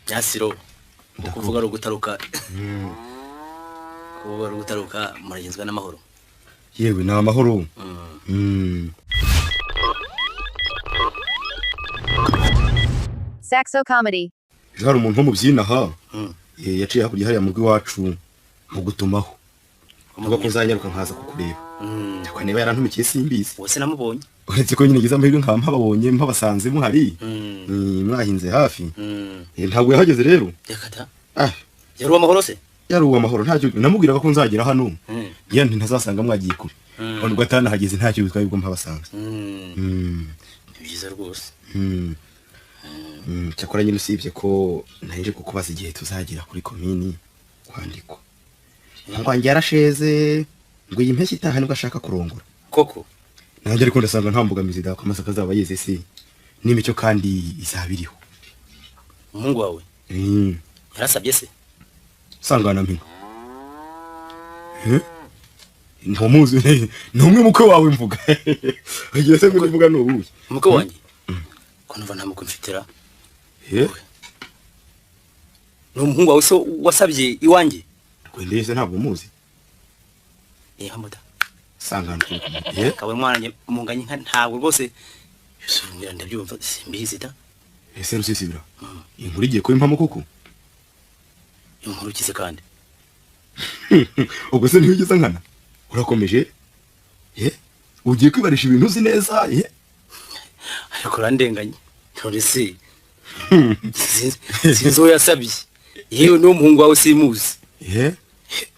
myasiro ukuvuga ro gutaruka kuvuga ro gutaruka muragenzwa n'amahoro yewe na amahoro Saxo comedy. Hari umuntu mu byinaha yaciye hakurya hariya mu rw'iwacu mu gutumaho uvuga ko nzanyaruka nkaza kukureba ariko niba yarantumikiye simbizi wose namubonye uretse ko nyine giza amahirwe nkamba babonye mpabasanze muhari mwahinze hafi ntabwo yahageze rero yakata yari amahoro se yari amahoro ntacyo namubwiraga ko nzagera hano yandi ntazasanga mwagiye kure none gatana hageze ntacyo bitwaye ubwo mpabasanze byiza rwose cyakora nyine usibye ko naje kukubaza igihe tuzagira kuri komini kwandikwa ngwange yarasheze ngo iyi mpeshyi itaha nibwo ashaka kurongora koko nanjye ariko ndasanga nta mbogamizi da ko amasaka azaba yeze se n'imico kandi izabiriho umuhungu wawe yarasabye se sangana mpinga ntumuzi numwe mukwe wawe mvuga agiye se mvuga n'ubuye mukwe wanjye ko numva nta mukwe mfitira n'umuhungu wawe so wasabye iwanjye kwendese ntabwo muzi hamuda sangana kawe mwana munganye nka ntabwo rwose yusubira ndabyumva simbizi da ese rusisibira inkuru igiye ko impamo koko inkuru kize kandi ubwo se ntiyigeze nkana urakomeje ugiye kwibarisha ibintu uzi neza ariko randenganye none se sinzo yasabye yewe n'umuhungu wawe simuzi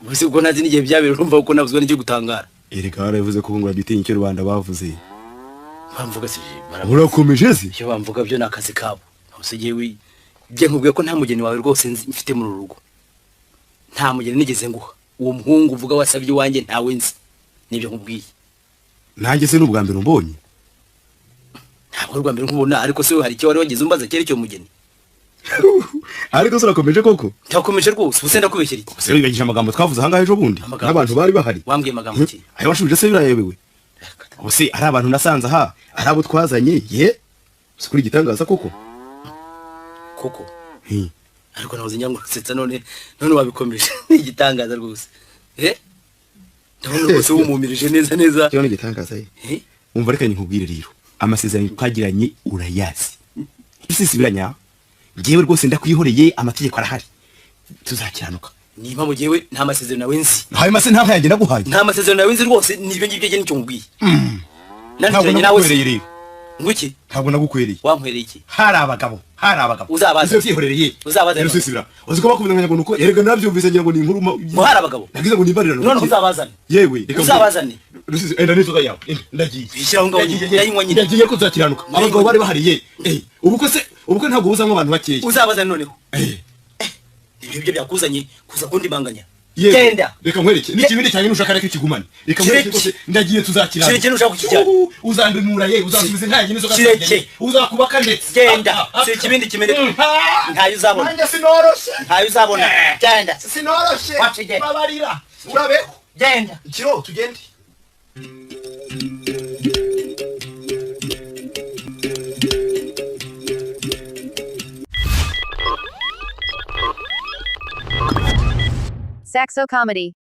gusa ubwo nazi n'igihe byabera urumva uko navuzwe n'icyo gutangara ereka baravuze ko ngo bagitinya icyo rubanda bavuze bamvuga se urakomeje se icyo bamvuga byo nakazi kabo usigiye bye nkubwiye ko nta mugeni wawe rwose mfite mu rugo nta mugeni nigeze nguha uwo muhungu uvuga wasabye wanjye ntawe nzi nibyo nkubwiye nanjye se n'ubwa mbere umbonye ntabwo rwa mbere nkubona ariko se hari icyo wari wagize umbaza cyari cyo mugeni ariko surakomeje koko takomeje rwose usenda kubeshyira iki se wigagisha amagambo twavuze hanga ejo bundi n'abantu bari bahari wambwiye amagambo ki ayo washubije se birayebewe ubuse ari abantu nasanze aha ari abo twazanye kuri gitangaza koko ariko navuze nyango setsa none wabikomeje igitangaza rwose ndabona rwose wumumirije neza cyo ni gitangaza umva reka nkubwire rero amasezerano twagiranye urayazi rusisibiranya ngewe rwose ndakwihoreye amategeko arahari tuzakiranuka niba mu gihe nta masezerano nawe nzi haye mase nta nkayage naguhaye nta masezerano nawe nzi rwose nibyo ngibyo je nicyo ngubwiye ntabwo nagukoreye rero nguki ntabwo nagukoreye wankwereye iki hari abagabo uzabaza twihorereye uzabaza rusisibira uziko bakubwira ngo nuko erega nabyumvise ngira ngo ni inkuru hari abagabo nagize ngo nibarira none uzabazane yewe reka uzabazane rusisi enda nizo yawe ndagiye bishyiraho ngaho yayinywa nyine ndagiye ko uzakiranuka abagabo bari bahariye ubukwe ntabwo buzamwe abantu bakeya uzabazane noneho ibyo byakuzanye kuza kundi banganya genda reka nkwereke n'ikibindi cyane nushaka reka ikigumane reka nkwereke rwose ndagiye tuzakirana kireke nushaka kukijyana uzandimura uzasubize nta nyine zo gatanye uzakubaka ndetse genda si ikibindi kimene ntayo uzabona nanjye sinoroshe ntayo uzabona genda sinoroshe babarira urabeho genda kiro tugende Saxo comedy.